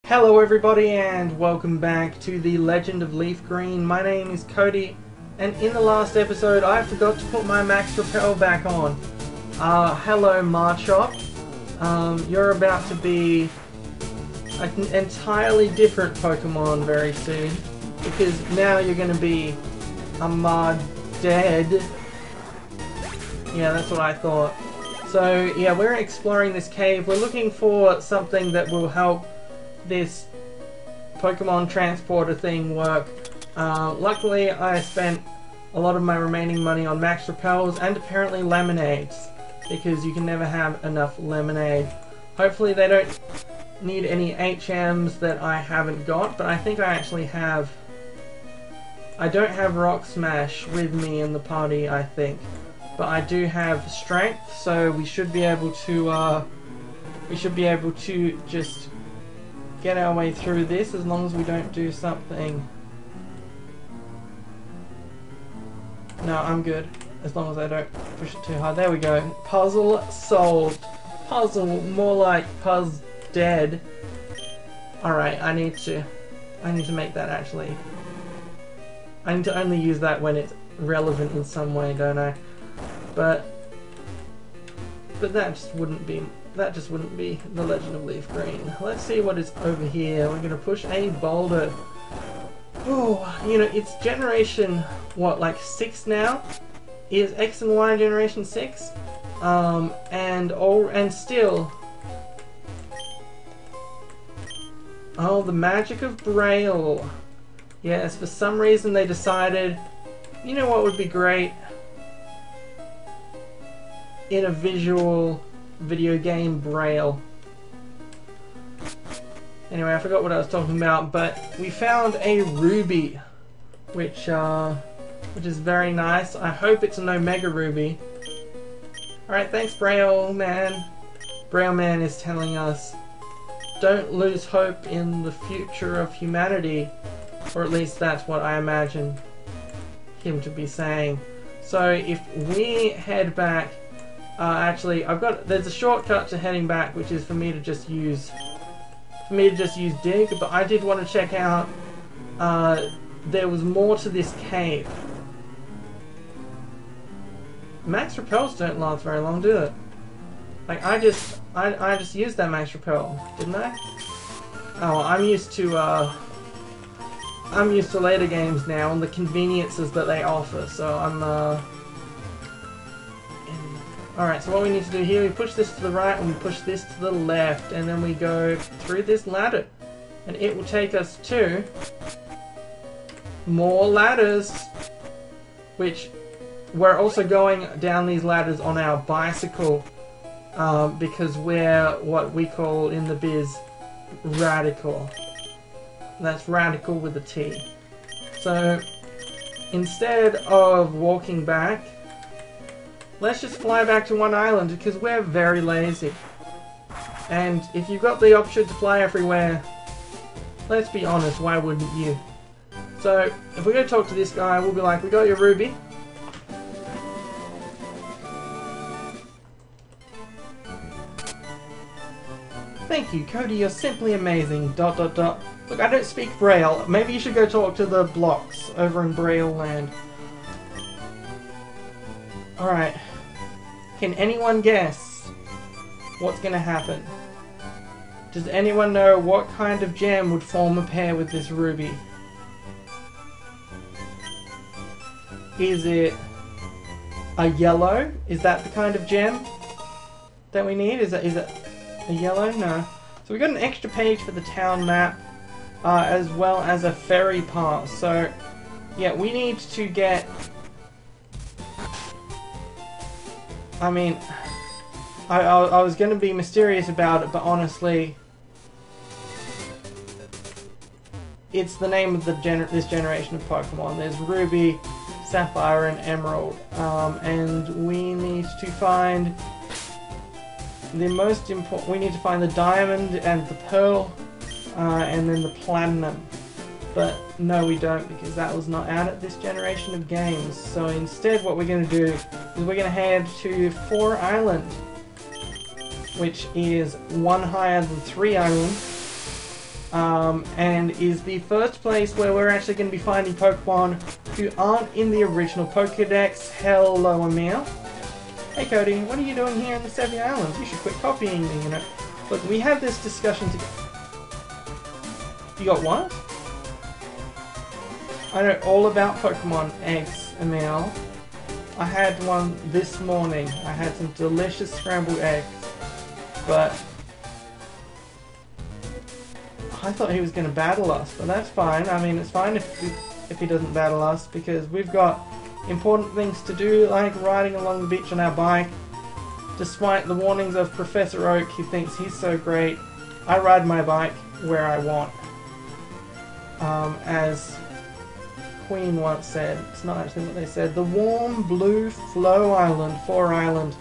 Hello everybody and welcome back to the Legend of Leaf Green. My name is Cody, and in the last episode I forgot to put my max repel back on. Hello Marchop. You're about to be an entirely different Pokemon very soon, because now you're going to be dead. Yeah, that's what I thought. So yeah, we're exploring this cave. We're looking for something that will help this Pokemon transporter thing work. Luckily I spent a lot of my remaining money on max repels and apparently lemonades, because you can never have enough lemonade. Hopefully they don't need any HMs that I haven't got, but I think I actually have. I don't have Rock Smash with me in the party, I think, but I do have Strength, so we should be able to just get our way through this, as long as we don't do something. No, I'm good, as long as I don't push it too hard. There we go. Puzzle solved. Puzzle, more like Puzz dead. Alright, I need to make that actually. I need to only use that when it's relevant in some way, don't I? But that just wouldn't be the Legend of Leaf Green. Let's see what is over here. We're gonna push a boulder. Oh, you know, it's generation what, like 6 now? Is X and Y generation 6? And still. Oh, the magic of Braille. Yes, for some reason they decided, you know what would be great? In a video game, Braille. Anyway, I forgot what I was talking about, but we found a ruby, which is very nice. I hope it's an Omega Ruby. Alright, thanks Braille Man. Braille Man is telling us, don't lose hope in the future of humanity. Or at least that's what I imagine him to be saying. So if we head back, actually there's a shortcut to heading back, which is for me to just use dig, but I did want to check out, there was more to this cave. Max repels don't last very long, do they? Like I just used that max repel, didn't I? Oh, I'm used to later games now and the conveniences that they offer, so I'm Alright, so what we need to do here, we push this to the right and we push this to the left, and then we go through this ladder. And it will take us to more ladders, which we're also going down these ladders on our bicycle, because we're what we call in the biz radical. That's radical with a T. So instead of walking back, let's just fly back to one island, because we're very lazy. And if you've got the option to fly everywhere, let's be honest, why wouldn't you? So if we go talk to this guy, we'll be like, we got your ruby. Thank you, Cody, you're simply amazing. ... Look, I don't speak Braille. Maybe you should go talk to the blocks over in Braille land. Alright. Can anyone guess what's gonna happen? Does anyone know what kind of gem would form a pair with this ruby? Is it a yellow? Is that the kind of gem that we need? Is it a yellow? No. So we got an extra page for the town map, as well as a ferry pass. So yeah, we need to get... I mean, I was going to be mysterious about it, but honestly, it's the name of this generation of Pokemon. There's Ruby, Sapphire, and Emerald, and we need to find the most important. We need to find the Diamond and the Pearl, and then the Platinum. But no, we don't, because that was not out at this generation of games. So instead what we're going to do is we're going to head to 4 Island, which is 1 higher than 3 Island, and is the first place where we're actually going to be finding Pokemon who aren't in the original Pokedex. Hello, Emil. Hey Cody, what are you doing here in the Sevii Islands? You should quit copying me, you know. Look, we had this discussion together. You got what? I know all about Pokemon eggs, Emil. I had one this morning. I had some delicious scrambled eggs. But I thought he was going to battle us, but that's fine. I mean, it's fine if he doesn't battle us, because we've got important things to do, like riding along the beach on our bike. Despite the warnings of Professor Oak, who thinks he's so great, I ride my bike where I want. As Queen once said, it's not actually what they said, the warm blue flow island, 4 Island.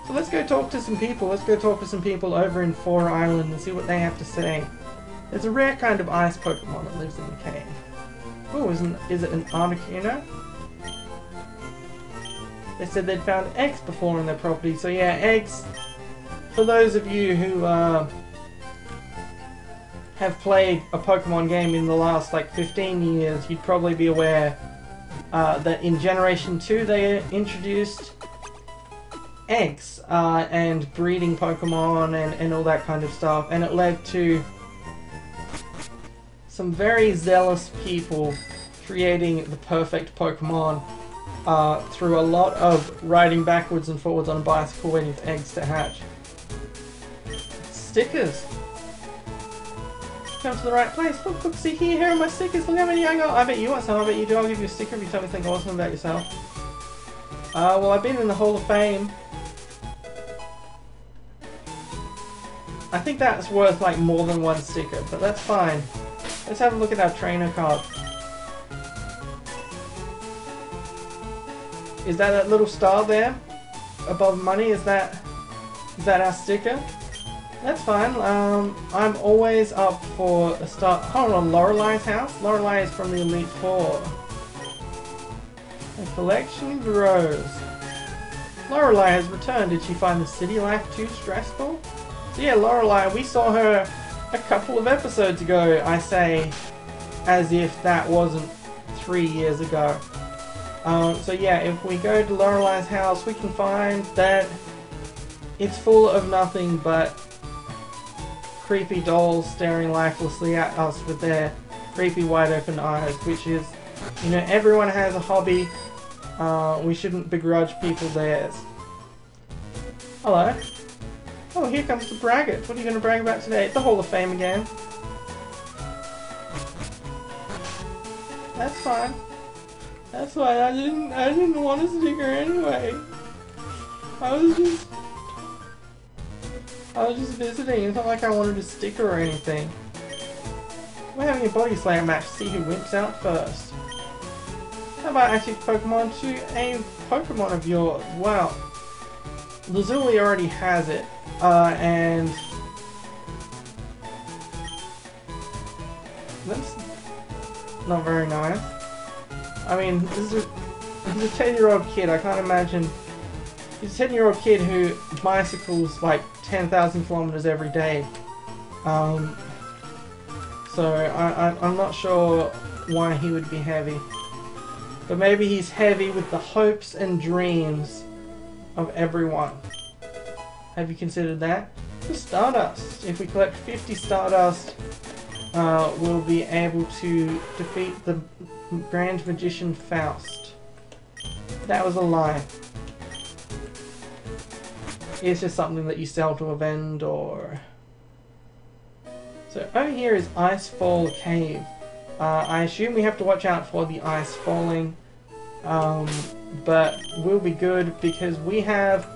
So let's go talk to some people. Let's go talk to some people over in 4 Island and see what they have to say. There's a rare kind of ice Pokemon that lives in the cave. Oh, is it an Articuno? They said they'd found eggs before on their property. So yeah, eggs, for those of you who have played a Pokemon game in the last like 15 years, you'd probably be aware that in Generation 2 they introduced eggs and breeding Pokemon and all that kind of stuff, and it led to some very zealous people creating the perfect Pokemon through a lot of riding backwards and forwards on a bicycle waiting for eggs to hatch. Stickers! Come to the right place. Look, look, see here are my stickers. Look how many I got. I bet you want some. I bet you do. I'll give you a sticker if you tell me something awesome about yourself. Well, I've been in the Hall of Fame. I think that's worth like more than one sticker, but that's fine. Let's have a look at our trainer card. Is that little star there above money? Is that our sticker? That's fine. I'm always up for a start. Hold on, Lorelei's house? Lorelei is from the Elite Four. The collection grows. Lorelei has returned. Did she find the city life too stressful? So yeah, Lorelei, we saw her a couple of episodes ago, I say, as if that wasn't 3 years ago. So yeah, if we go to Lorelei's house, we can find that it's full of nothing but creepy dolls staring lifelessly at us with their creepy wide open eyes, which is, you know, everyone has a hobby. We shouldn't begrudge people theirs. Hello. Oh, here comes the braggart. What are you going to brag about today? The Hall of Fame again. That's fine. That's fine. I didn't want a sticker anyway. I was just visiting. It's not like I wanted a sticker or anything. We're having a body slam match to see who wimps out first. How about I teach Pokemon to a Pokemon of yours? Well, Lazuli already has it, and that's not very nice. I mean, this is a 10-year-old kid. I can't imagine. He's a 10-year-old kid who bicycles like 10,000 kilometers every day. So I'm not sure why he would be heavy. But maybe he's heavy with the hopes and dreams of everyone. Have you considered that? The Stardust. If we collect 50 Stardust, we'll be able to defeat the Grand Magician Faust. That was a lie. It's just something that you sell to a vendor. So over here is Icefall Cave. I assume we have to watch out for the ice falling, but we'll be good because we have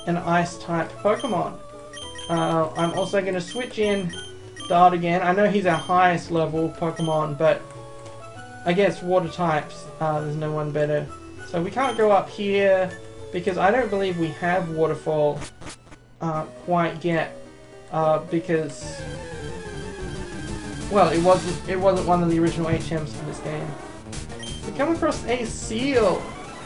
an ice type Pokemon. I'm also going to switch in Dart again. I know he's our highest level Pokemon, but I guess water types, there's no one better. So we can't go up here because I don't believe we have Waterfall quite yet, because, well, it wasn't one of the original HMs for this game. We come across a Seal,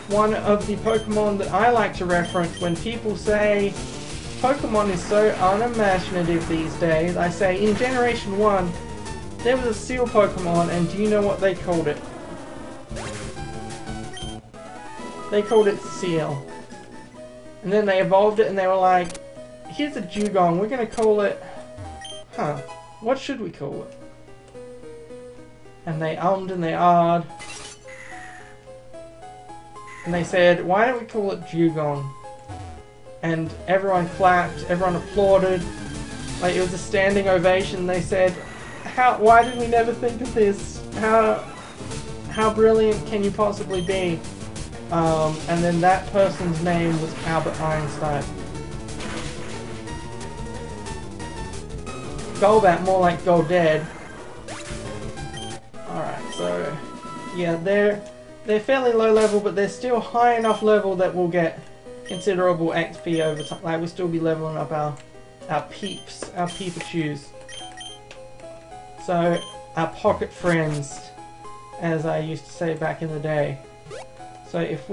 one of the Pokemon that I like to reference when people say Pokemon is so unimaginative these days. I say in Generation 1, there was a seal Pokemon, and do you know what they called it? They called it Seal. And then they evolved it and they were like, here's a dugong, we're gonna call it... Huh, what should we call it? And they ummed and they ahed. And they said, why don't we call it Dugong? And everyone clapped, everyone applauded. Like, it was a standing ovation. They said, why did we never think of this? How brilliant can you possibly be? And then that person's name was Albert Einstein. Golbat, more like Goldead. Alright, so yeah, they're fairly low level, but they're still high enough level that we'll get considerable XP over time. Like, we'll still be leveling up our peeps, our Peepachus. So, our pocket friends, as I used to say back in the day. So if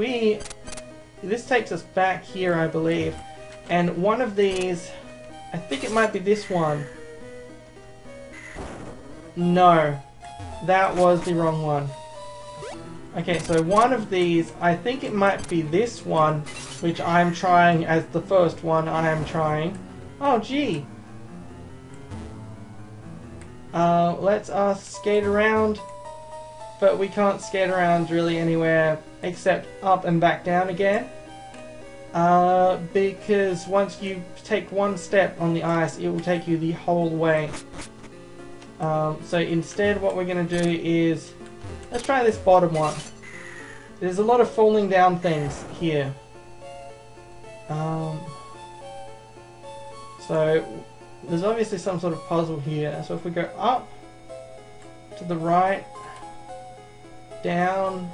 this takes us back here, I believe, and one of these, I think it might be this one. No, that was the wrong one. Okay, so one of these, I think it might be this one, which I'm trying as the first one I am trying. Oh, gee. Let's skate around, but we can't skate around really anywhere except up and back down again. Because once you take one step on the ice, it will take you the whole way. So instead what we're going to do is, let's try this bottom one. There's a lot of falling down things here. So there's obviously some sort of puzzle here. So if we go up, to the right, down.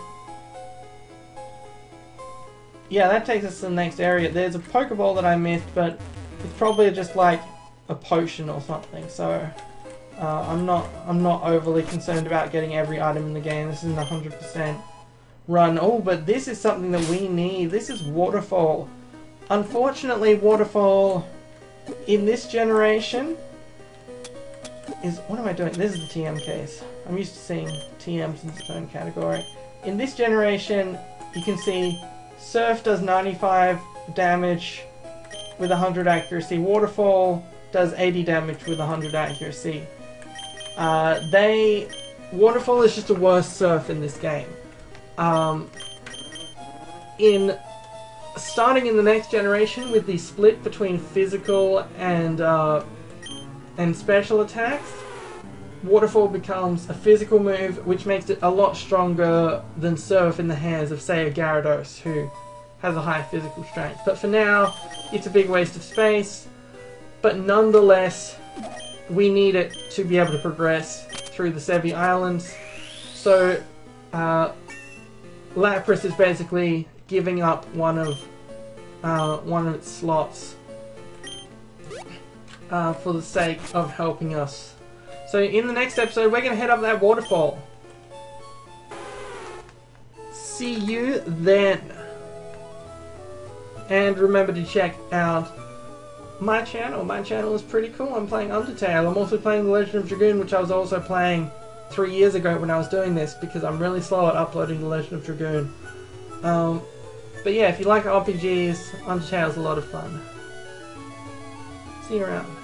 Yeah, that takes us to the next area. There's a Pokeball that I missed, but it's probably just like a potion or something. So I'm not overly concerned about getting every item in the game. This isn't 100% run. Oh, but this is something that we need. This is Waterfall. Unfortunately, Waterfall in this generation is... What am I doing? This is the TM case. I'm used to seeing TMs in its own category. In this generation, you can see Surf does 95 damage with 100 accuracy. Waterfall does 80 damage with 100 accuracy. Waterfall is just a worse Surf in this game. Starting in the next generation with the split between physical and special attacks, Waterfall becomes a physical move, which makes it a lot stronger than Surf in the hands of, say, a Gyarados, who has a high physical strength. But for now, it's a big waste of space. But nonetheless, we need it to be able to progress through the Sevii Islands. So, Lapras is basically giving up one of its slots for the sake of helping us. So in the next episode, we're going to head up that waterfall. See you then. And remember to check out my channel. My channel is pretty cool. I'm playing Undertale. I'm also playing The Legend of Dragoon, which I was also playing 3 years ago when I was doing this, because I'm really slow at uploading The Legend of Dragoon. But yeah, if you like RPGs, Undertale's a lot of fun. See you around.